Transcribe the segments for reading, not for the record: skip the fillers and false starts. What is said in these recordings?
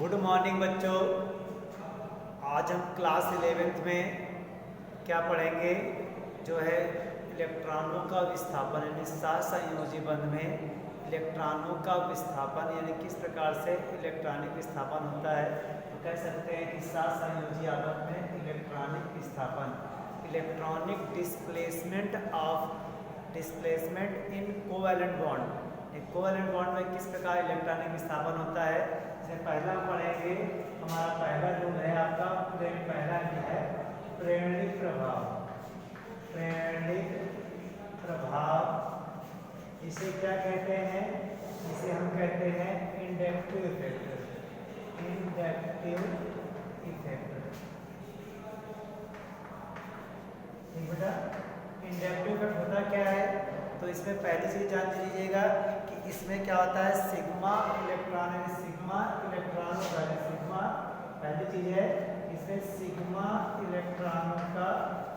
Good morning बच्चों। आज हम क्लास 11th में क्या पढ़ेंगे, जो है इलेक्ट्रॉनों का विस्थापन यानी सहसंयोजी बंध में इलेक्ट्रॉनों का विस्थापन यानी किस प्रकार से इलेक्ट्रॉनिक विस्थापन होता है। तो कह सकते हैं कि सहसंयोजी आबंध में इलेक्ट्रॉनिक विस्थापन, electronic displacement in covalent bond. Covalent bond में किस प्रकार इलेक्ट्रॉनिक विस्थापन होता है, जैसे पहला पढ़ेंगे। हमारा पहला जो है आपका पहला है प्रेरणिक प्रभाव। प्रेरणिक प्रभाव इसे क्या कहते हैं, इसे हम कहते हैं इंडक्टिव इफेक्ट। इंडक्टिव इफेक्ट, ठीक बेटा। इंडक्टिव इफेक्ट होता क्या है, तो इसमें पहली चीज जान लीजिएगा कि इसमें क्या होता है, सिग्मा इलेक्ट्रॉन है, सिग्मा इलेक्ट्रॉन होता है। सिग्मा पहली चीज है, इसमें सिग्मा इलेक्ट्रॉनों का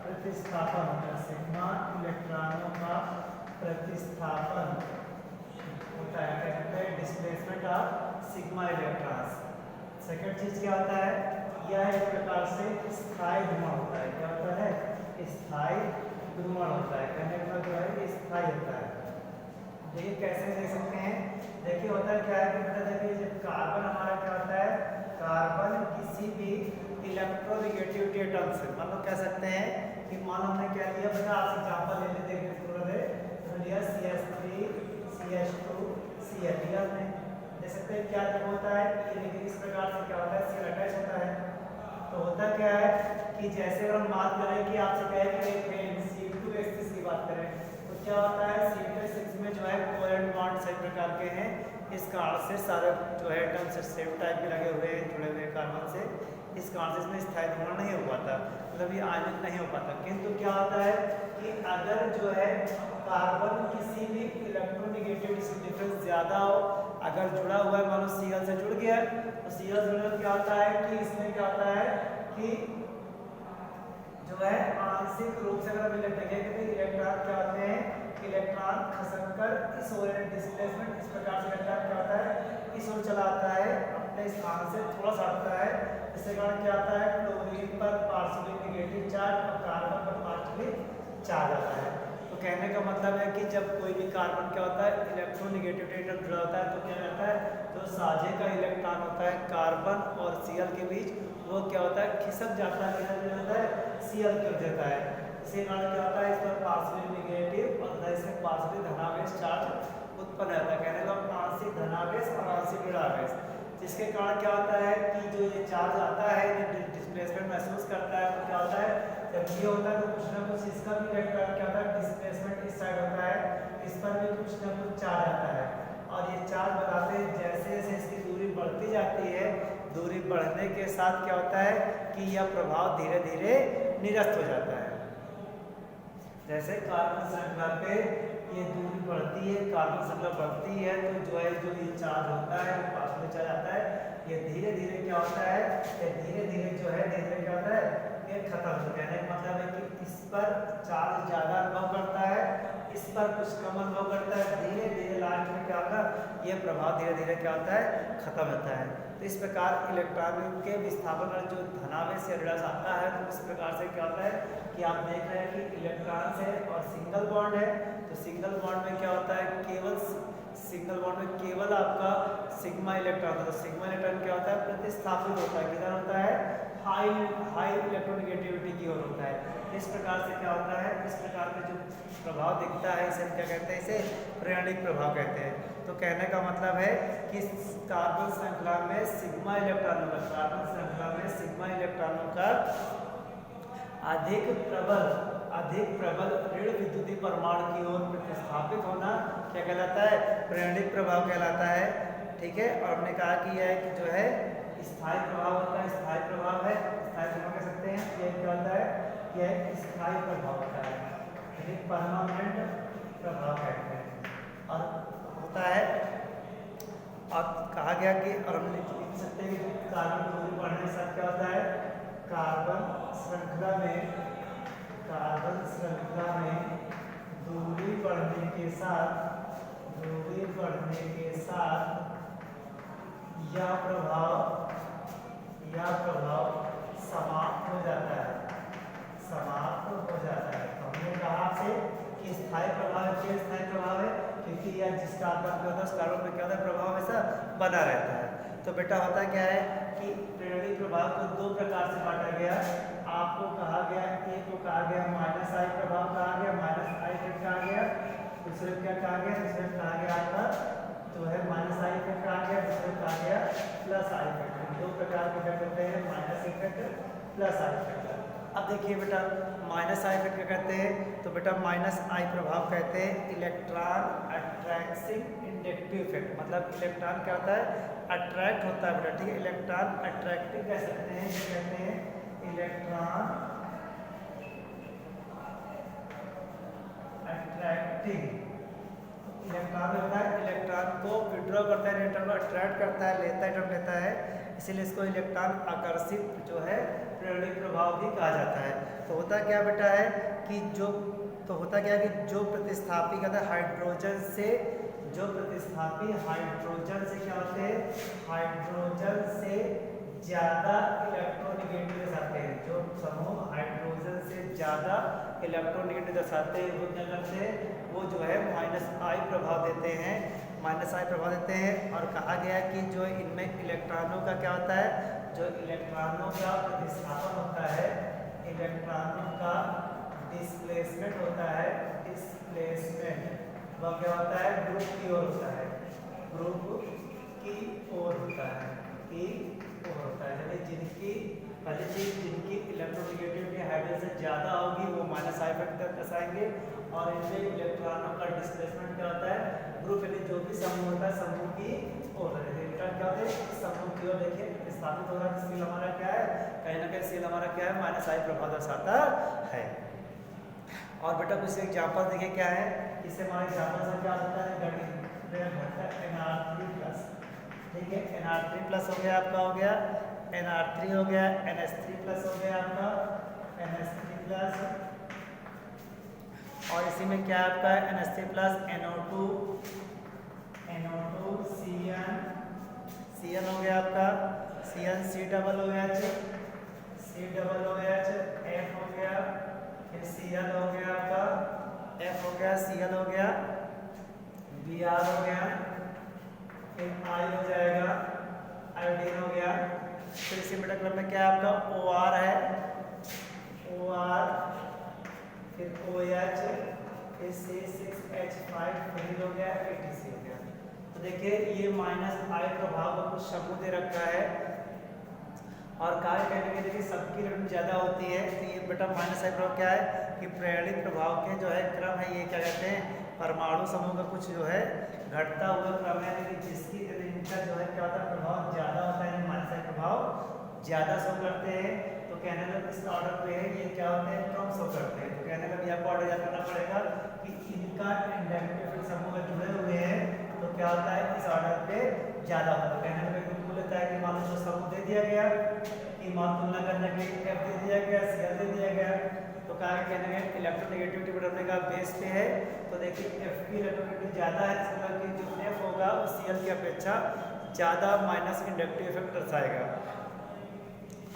प्रतिस्थापन होता है। सिग्मा इलेक्ट्रॉनों का प्रतिस्थापन होता है, क्या कहते हैं displacement of sigma electrons. Second चीज क्या होता है, यह एक प्रकार से स्थायी ध्रुवण होता है। क्या होता है, स्थायी ध्रुवण होता है, कहने का जो है स्थायी होता है। देखिए कैसे देख सकते हैं, देखिए होता है क्या है कि बेटा देखिए जब कार्बन हमारा क्या होता है, कार्बन किसी भी इलेक्ट्रोनेगेटिविटी एटम से, मतलब कह सकते हैं कि मान हमने क्या लिया बेटा, आप एग्जांपल ले लेते हैं थोड़ा दे, तो लिया CH3 CH2 Cl लिया हमने। देख सकते हैं क्या जब होता है कि लेकिन इस प्रकार से क्या होता है, Cl अटैच होता है। तो होता क्या है कि जैसे अगर हम बात करें कि आपसे कहे कि C2H6 की बात करें, तो क्या होता है C2H6 में जो है कोवैलेंट बॉन्ड सही प्रकार के हैं, इस कारण से सारे जो है एटम्स सेम टाइप के लगे हुए हैं, जुड़े हुए कार्बन से, इस कारण से इसमें स्थायी ध्रुवण नहीं हो पाता, मतलब ये आयनिक नहीं हो पाता। किंतु क्या होता है कि अगर जो है कार्बन किसी भी इलेक्ट्रोनेगेटिविटी से डिफरेंस ज्यादा हो, अगर जुड़ा हुआ है, मानो Cl से जुड़ गया, तो Cl जुड़ने पर क्या होता है कि इसमें क्या होता है कि जो है आंशिक रूप से अगर हम देखेंगे तो इलेक्ट्रॉन क्या होते हैं, इलेक्ट्रॉन खसककर इस ओर डिस्प्लेसमेंट इस प्रकार से इलेक्ट्रॉन क्या होता है, इस ओर चला आता है, अपने स्थान से थोड़ा सा हटता है। इसके कारण क्या आता है, क्लोरीन पर पार्शियली नेगेटिव चार्ज और कार्बन पर पार्शियली चार्ज आता है। तो कहने का मतलब है कि जब कोई भी कार्बन क्या होता है इलेक्ट्रोनेगेटिविटी एटम जुड़ा होता है, तो क्या रहता है, जो साझे का इलेक्ट्रॉन होता है कार्बन और Cl के बीच, वो क्या होता है खिसक जाता है, किधर जाता है, Cl कर देता है। इसी कारण क्या होता है, इस पर पार्शियली नेगेटिव और इसमें पार्शियली धनावेश चार्ज उत्पन्न होता है। कहने का आंशिक धनावेश और आंशिक ऋणावेश, जिसके कारण क्या होता है कि जो ये चार्ज आता है, डिस्प्लेसमेंट महसूस करता है, तो क्या होता है जब ये होता है तो कुछ ना कुछ इसका भी इलेक्ट्रॉन क्या होता है, डिस्प्लेसमेंट इस साइड होता है, इस पर भी कुछ ना कुछ चार्ज आता है। और ये चार्ज बताते हैं जैसे जैसे इसकी दूरी बढ़ती जाती है, दूरी बढ़ने के साथ क्या होता है कि यह प्रभाव धीरे धीरे निरस्त हो जाता है। जैसे कार्बन श्रृंखला पे ये दूरी बढ़ती है, कार्बन श्रृंखला बढ़ती है, तो जो है जो ये चार्ज होता है, पार्शियल चार्ज आता है, ये धीरे धीरे क्या होता है, ये धीरे धीरे जो है धीरे धीरे क्या होता है, ये खत्म हो जाने का मतलब है कि इस पर चार्ज ज्यादा अनुभव करता है, इस पर कुछ कम अनुभव करता है, धीरे धीरे लास्ट में क्या होगा, ये प्रभाव धीरे धीरे क्या होता है, खत्म होता है। तो इस प्रकार इलेक्ट्रॉन के विस्थापन में जो धनावेश या ऋणावेश आता है, तो इस प्रकार से क्या होता है कि आप देख रहे हैं कि इलेक्ट्रॉन है और सिंगल बॉन्ड है, तो सिंगल बॉन्ड में क्या होता है, केवल सिंगल बॉन्ड में केवल आपका सिग्मा इलेक्ट्रॉन होता है। तो सिग्मा इलेक्ट्रॉन क्या होता है, प्रतिस्थापित होता है, किधर होता है, हाई इलेक्ट्रोनेगेटिविटी की ओर होता है। इस प्रकार से क्या होता है, इस प्रकार का जो प्रभाव दिखता है इसे हम क्या कहते हैं, इसे प्रेरणिक प्रभाव कहते हैं। तो कहने का मतलब है कि कार्बन श्रृंखला में सिग्मा इलेक्ट्रॉनों का, कार्बन श्रृंखला में सिग्मा इलेक्ट्रॉनों का अधिक प्रबल ऋण विद्युतीय परमाणु की ओर प्रतिस्थापित होना क्या कहलाता है, प्रेरणिक प्रभाव कहलाता है। ठीक है, और हमने कहा कि यह कि जो है स्थायी प्रभाव होता है, स्थायी प्रभाव है, स्थायी प्रभाव कह सकते हैं। यह क्या होता है, यह स्थायी प्रभाव होता है, परमानेंट प्रभाव कहते हैं। और होता है, और कहा गया कि, और हम लिख सकते हैं कि कार्बन दूरी बढ़ने के साथ क्या होता है, कार्बन श्रृंखला में दूरी बढ़ने के साथ यह प्रभाव समाप्त हो जाता है, समाप्त हो जाता है। तो हमने कहा आपसे कि स्थायी प्रभाव क्यों स्थायी प्रभाव है, क्योंकि यह जिस कार्बन पे होता है उस कार्बन पे क्या होता है, प्रभाव हमेशा बना रहता है। तो बेटा होता क्या है कि प्रेरणिक प्रभाव को दो प्रकार से बांटा गया। आपको कहा गया, एक को कहा गया माइनस आई प्रभाव कहा गया, माइनस आई इफेक्ट कहा गया। दूसरे क्या कहा गया, दूसरे कहा गया आपका जो है माइनस आई इफेक्ट कहा गया, दूसरे कहा गया प्लस आई इफेक्ट। दो प्रकार के इफेक्ट होते हैं, minus effect, plus I effect. अब देखिए बेटा माइनस आई इफेक्ट क्या कहते हैं, तो बेटा माइनस आई प्रभाव कहते हैं इलेक्ट्रॉन अट्रैक्टिंग इंडक्टिव इफेक्ट। मतलब इलेक्ट्रॉन क्या होता है, अट्रैक्ट होता है बेटा, ठीक है। इलेक्ट्रॉन अट्रैक्टिव कह सकते हैं, क्या कहते हैं, इलेक्ट्रॉन अट्रैक्टिंग। इलेक्ट्रॉन होता है, इलेक्ट्रॉन को विड्रॉ करता है, इलेक्ट्रॉन को अट्रैक्ट करता है, लेता है, लेता है, इसीलिए इसको इलेक्ट्रॉन आकर्षित जो है प्रेरणिक प्रभाव भी कहा जाता है। तो होता क्या बेटा है कि जो प्रतिस्थापी कहता है हाइड्रोजन से, जो प्रतिस्थापी हाइड्रोजन से क्या होते हैं, हाइड्रोजन से ज़्यादा इलेक्ट्रोनेगेटिव दर्शाते हैं। जो समूह हाइड्रोजन से ज़्यादा इलेक्ट्रोनेगेटिव दर्शाते हैं वो क्या करते हैं, वो जो है माइनस आई प्रभाव देते हैं, माइनस आई प्रभाव देते हैं। और कहा गया कि जो इनमें इलेक्ट्रॉनों का क्या होता है, जो इलेक्ट्रॉनों का प्रतिस्थापन होता है, इलेक्ट्रॉनों का डिस्प्लेसमेंट होता है, डिस्प्लेसमेंट वह क्या होता है, ग्रुप की ओर होता है, ग्रुप की ओर होता है, की ओर होता है। यानी जिनकी पहली चीज जिनकी इलेक्ट्रोनेगेटिविटी हाइड्रोजन से ज़्यादा होगी वो माइनस आई इफेक्ट दर्शाएंगे। और इनमें इलेक्ट्रॉनों का डिस्प्लेसमेंट क्या होता है, ग्रुप यानी जो भी समूह होता है समूह की ओर इलेक्ट्रॉन क्या होते हैं, समूह की ओर देखिए प्रतिस्थापित हो रहा है। सील हमारा क्या है, कहीं ना कहीं सील हमारा क्या है, माइनस आई प्रभाव दर्शाता है। और बेटा कुछ एग्जाम्पल देखिए क्या है, इससे हमारा एग्जाम्पल से क्या होता है, NR3+, ठीक है, NR3+ हो गया आपका, हो गया NR3 हो गया, NH3+ हो गया आपका, NH3+, और इसी में क्या आपका NH3+, NO2, CN हो गया आपका, CN C डबल हो गया, C डबल हो गया, F हो गया, फिर Cl हो गया आपका, F हो गया, Cl हो गया, Br हो गया, फिर I हो जाएगा, आयोडीन हो गया। फिर इसी मिडल क्रम में क्या आपका OR है, OR, फिर OH, फिर C6H5 फिर हो गया, ATC हो गया। तो देखिए ये माइनस आई प्रभाव का कुछ समूह दे रखा है और कार्य करने के देखिए सबकी रेटिंग ज़्यादा होती है। तो ये बेटा माइनस आई प्रभाव क्या है कि प्रेरणिक प्रभाव के जो है क्रम है, ये क्या कहते हैं, परमाणु समूह का कुछ जो है घटता हुआ क्रम है, लेकिन जिसकी इनका जो है क्या होता है, प्रभाव ज़्यादा होता है, माइनस आई प्रभाव ज़्यादा शो करते हैं। तो कहने लग इस ऑर्डर पे है ये क्या होते हैं, कम शो करते हैं। तो कहने लग यहाँ पर ऑर्डर याद करना पड़ेगा कि इनका इंडक्टिव समूह में जुड़े हुए हैं तो क्या होता है, इस ऑर्डर पे ज़्यादा होता है। कहने लगे बिल्कुल होता है कि मान लो जो समूह दे दिया गया कि मान तुलना करने के लिए F दे दिया गया, Cl दे दिया गया, तो कहा कहने लगे इलेक्ट्रोनेगेटिविटी बढ़ने का बेस पे है। तो देखिए F की इलेक्ट्रोनेगेटिविटी ज़्यादा है, इसका मतलब कि जो F होगा वो Cl की अपेक्षा ज़्यादा माइनस इंडक्टिव इफेक्ट दर्शाएगा।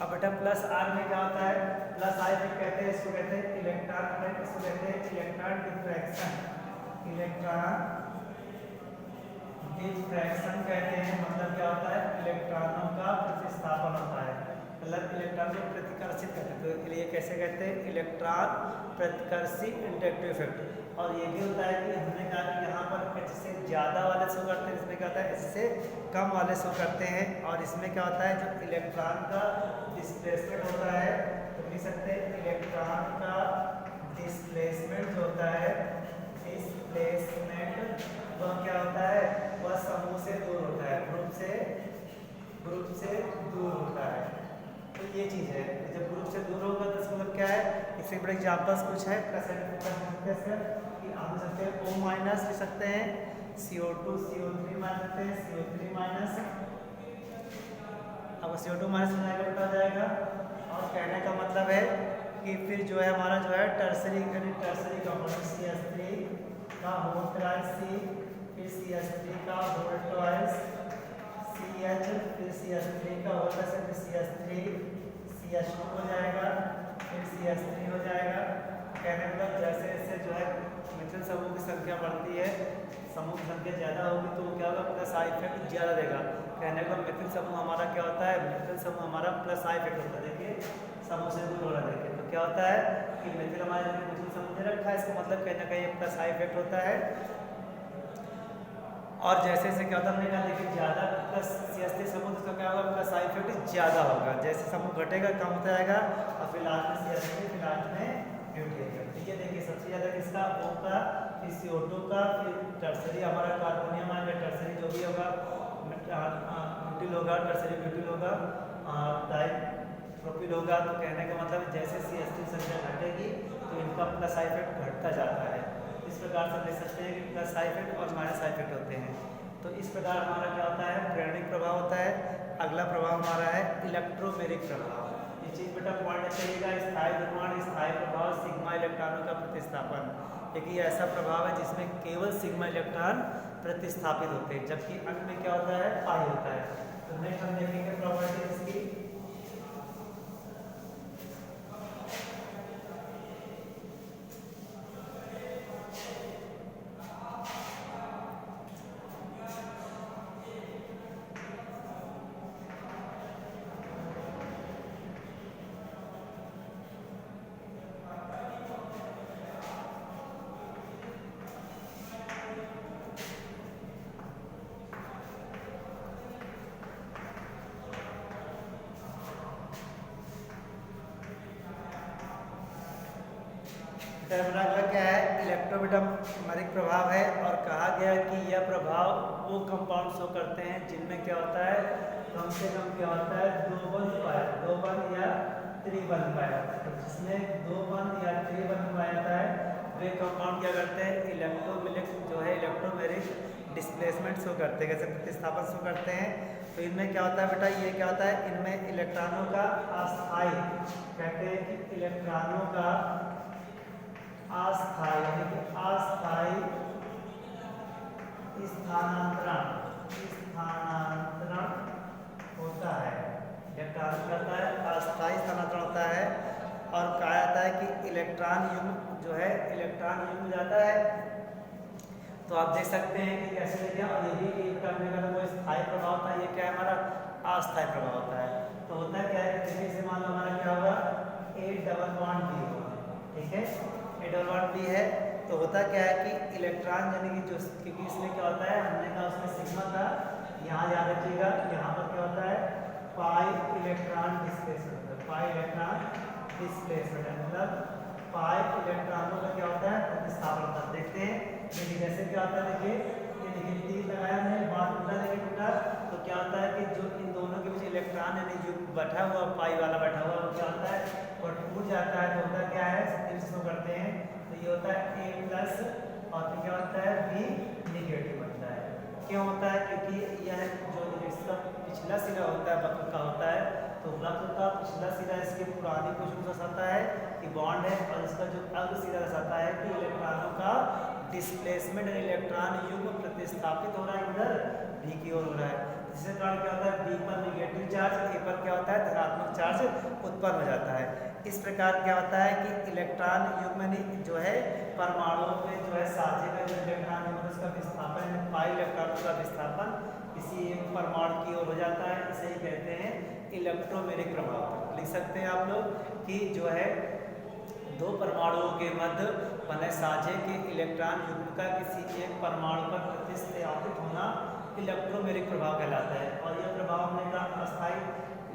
अब बेटा प्लस आर में क्या होता है, प्लस आई इफेक्ट कहते हैं, इसको कहते हैं इलेक्ट्रॉन इफेक्ट, इसको कहते हैं इलेक्ट्रॉन डिफ्रैक्शन, इलेक्ट्रॉन डिफ्रैक्शन कहते हैं। मतलब क्या होता है, इलेक्ट्रॉनों का प्रतिस्थापन होता है, मतलब इलेक्ट्रॉन को प्रतिकर्षित करते हैं। तो ये कैसे कहते हैं, इलेक्ट्रॉन प्रतिकर्षी इंडक्टिव इफेक्ट। और ये भी होता है कि हमने कहा कि यहाँ पर H से ज़्यादा वाले शो करते हैं, इसमें क्या होता है H से कम वाले शो करते हैं। और इसमें क्या होता है, जो इलेक्ट्रॉन का डिस्प्लेसमेंट होता है, तो लिख सकते हैं इलेक्ट्रॉन का डिस्प्लेसमेंट जो होता है, डिस्प्लेसमेंट वह क्या होता है, वह समूह से दूर होता है, ग्रुप से दूर होता है। तो ये चीज़ है, जब ग्रुप से दूर होगा तो इसका मतलब क्या है, इससे बड़े एग्जाम्पल्स कुछ है कि आप लिख सकते हैं O माइनस लिख सकते हैं, CO2 CO3 मान सकते हैं, CO3 माइनस, अब CO2 माइनस हो जाएगा। और कहने का मतलब है कि फिर जो है हमारा जो है टर्सरी कंपाउंड CH3 का होल ट्वाइस C, फिर CH3 का whole twice CH, CH3 CH2 हो जाएगा, फिर CH3 हो जाएगा। कहने मतलब जैसे जैसे जो है मिथाइल समूह की संख्या बढ़ती है, समूह की संख्या ज़्यादा होगी तो क्या होगा, प्लस आई इफेक्ट ज़्यादा देगा। कहने का मिथाइल समूह हमारा क्या होता है, मिथाइल समूह हमारा प्लस आई इफेक्ट होता है। देखिए समूह से दूर हो रहा है, देखिए तो क्या होता है कि मिथाइल हमारे मिथाइल समूह दे रखा है, इसका मतलब कहीं ना कहीं प्लस आई इफेक्ट होता है। और जैसे जैसे क्या होता है, हमने कहा देखिए ज़्यादा प्लस CH3 समूह तो क्या होगा, प्लस आई इफेक्ट ज़्यादा होगा। जैसे समूह घटेगा कम होता जाएगा, और फिर लास्ट में CH3 फिर लास्ट में न्यूक्लियर। ठीक है, देखिए सबसे ज़्यादा किसका, O का, फिर CO2 का, फिर टर्सरी हमारा कार्बोनियम आएगा, टर्सरी जो भी होगा ब्यूटिल होगा, टर्सरी ब्यूटिल होगा, डाइप्रोपिल होगा। तो कहने का मतलब जैसे CH3 संख्या घटेगी तो इनका प्लस आई इफेक्ट घटता जाता है। इस प्रकार से देख सकते हैं कि प्लस आई इफेक्ट और माइनस आई इफेक्ट होते हैं। तो इस प्रकार हमारा क्या होता है, प्रेरणिक प्रभाव होता है। अगला प्रभाव हमारा है इलेक्ट्रोमेरिक प्रभाव। ये चीज बेटा पॉइंट चाहिएगा, स्थायी द्रव्यमान, स्थायी प्रभाव, सिग्मा इलेक्ट्रॉनों का प्रतिस्थापन। एक ये ऐसा प्रभाव है जिसमें केवल सिग्मा इलेक्ट्रॉन प्रतिस्थापित होते हैं, जबकि अंत में क्या होता है, पाई होता है। तो नेक्स्ट हम देखेंगे प्रॉपर्टी इसकी। अगला क्या है, इलेक्ट्रोमेरिक प्रभाव है। और कहा गया कि यह प्रभाव वो कंपाउंड शो करते हैं जिनमें क्या होता है, कम से कम क्या होता है, दो बंध या त्रिबंध पाया जाता है। तो जिसमें दो बंध या त्रिबंध पाया जाता है वे कंपाउंड क्या करते हैं, इलेक्ट्रोमेरिक जो है इलेक्ट्रोमेरिक डिस्प्लेसमेंट शो करते हैं, कैसे प्रतिस्थापन शो करते हैं। तो इनमें क्या होता है बेटा, ये क्या होता है, इनमें इलेक्ट्रॉनों का अस्थायी, कहते हैं कि इलेक्ट्रॉनों का अस्थायी स्थानांतरण होता है। इलेक्ट्रॉन कहता है अस्थायी स्थानांतरण होता है। और कहा जाता है कि इलेक्ट्रॉन युग्म जो है, इलेक्ट्रॉन युग्म जाता है। तो आप देख सकते हैं कि कैसे देते हैं। और ये भी एक करने का वो स्थायी प्रभाव होता है, ये क्या है हमारा अस्थायी प्रभाव होता है। तो होता है क्या है, जैसे से मान लो हमारा क्या होगा, A डबल बॉन्ड B होगा, ठीक है, A डबल बॉन्ड B है। तो होता क्या है कि इलेक्ट्रॉन यानी कि जो, क्योंकि इसमें क्या होता है, हमने कहा उसमें सिग्मा था, यहाँ याद रखिएगा, यहाँ पर क्या होता है, पाई इलेक्ट्रॉन डिस्प्लेसमेंट होता है, पाई इलेक्ट्रॉन डिस्प्लेसमेंट मतलब पाई इलेक्ट्रॉनों का क्या होता है, प्रतिस्थापन होता है। देखते हैं देखिए जैसे क्या होता है, देखिए ये देखिए तीर लगाया हमने, बांध टूटा, देखिए टूटा। तो क्या होता है कि जो इन दोनों के बीच इलेक्ट्रॉन यानी जो बैठा हुआ पाई वाला बैठा हुआ वो क्या होता है, और टूट जाता है। तो होता क्या है, तीर से करते हैं तो ये होता है A प्लस, और फिर क्या होता है B नेगेटिव बनता है। क्यों होता है, क्योंकि यह जो इसका पिछला सिरा होता है वक्र का होता है, तो वक्र का पिछला सिरा इसके पुरानी पोजीशन को दर्शाता है कि बॉन्ड है, और इसका जो अग्र सिरा दर्शाता है कि इलेक्ट्रॉनों का डिस्प्लेसमेंट, इलेक्ट्रॉन युग्म प्रतिस्थापित हो रहा है इधर B की ओर हो रहा है। जिससे कारण क्या होता है, B पर नेगेटिव चार्ज, A पर क्या होता है, धनात्मक चार्ज उत्पन्न हो जाता है। इस प्रकार क्या होता है कि इलेक्ट्रॉन युग्म जो है परमाणुओं में जो है साझे का जो इलेक्ट्रॉन युग्म उसका विस्थापन, पाई इलेक्ट्रॉनों का विस्थापन किसी एक परमाणु की ओर हो जाता है। इसे ही कहते हैं इलेक्ट्रोमेरिक प्रभाव। लिख सकते हैं आप लोग कि जो है दो परमाणुओं के मध्य बने साझे के इलेक्ट्रॉन युग्म का किसी एक परमाणु पर प्रतिस्थापित होना इलेक्ट्रोमेरिक प्रभाव कहलाता है। और यह प्रभाव हमने कहा अस्थायी,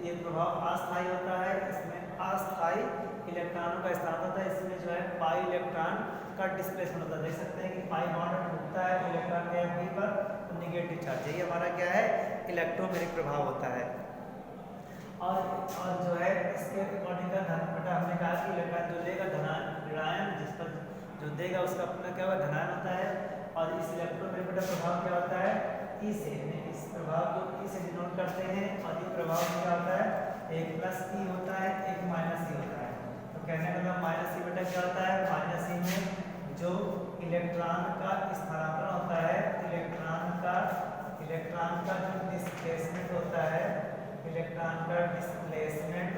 ये प्रभाव अस्थायी होता है। इसमें अस्थायी इलेक्ट्रॉनों का स्थानांतरण होता है। इसमें जो है पाई इलेक्ट्रॉन का डिस्प्लेसमेंट होता है। देख सकते हैं कि पाई बॉन्ड टूटता है इलेक्ट्रॉन के B पर, तो नेगेटिव चार्ज, यही हमारा क्या है, इलेक्ट्रोमेरिक प्रभाव होता है। और जो है इसके अकॉर्डिंग का धन बटा, हमने कहा कि इलेक्ट्रॉन जो देगा ऋणायन, जिस पर जो देगा उसका अपना क्या होगा, धनायन होता है। और इस इलेक्ट्रोमेरिक बटा प्रभाव क्या होता है, E से, इस प्रभाव को E से डिनोट करते हैं। और ये प्रभाव क्या होता है, एक प्लस E होता है, एक माइनस E होता है। तो कहने का मतलब माइनस E बटा क्या होता है, माइनस E में जो इलेक्ट्रॉन का स्थानांतरण होता है, इलेक्ट्रॉन का जो डिस्प्लेसमेंट होता है, इलेक्ट्रॉन का डिस्प्लेसमेंट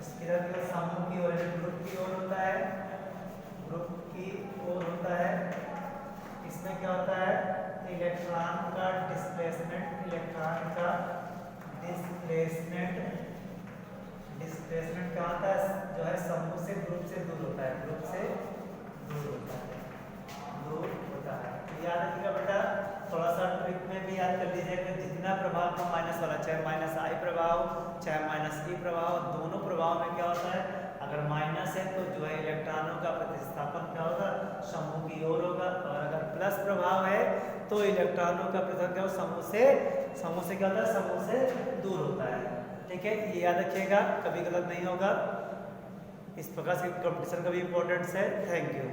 इसकी तरफ समूह की ओर ग्रुप की ओर होता है, ग्रुप की ओर होता है। इसमें क्या होता है इलेक्ट्रॉन का डिस्प्लेसमेंट, इलेक्ट्रॉन का डिस्प्लेसमेंट, डिस्प्लेसमेंट क्या होता है जो है समूह से ग्रुप से दूर होता है, ग्रुप से दूर होता है, दूर होता है। याद रखिएगा बेटा, थोड़ा सा ट्रिक में भी याद कर लीजिएगा, जितना प्रभाव का माइनस वाला, चाहे माइनस आई प्रभाव चाहे माइनस ई प्रभाव, दोनों प्रभाव में क्या होता है अगर माइनस है तो जो है इलेक्ट्रॉनों का प्रतिस्थापन क्या होगा समूह की ओर होगा, और अगर प्लस प्रभाव है तो इलेक्ट्रॉनों का प्रतिस्थापन क्या समूह से क्या होता है समूह से दूर होता है। ठीक है, ये याद रखिएगा, कभी गलत नहीं होगा। इस प्रकार से कंपटीशन का भी इंपॉर्टेंस है। Thank you.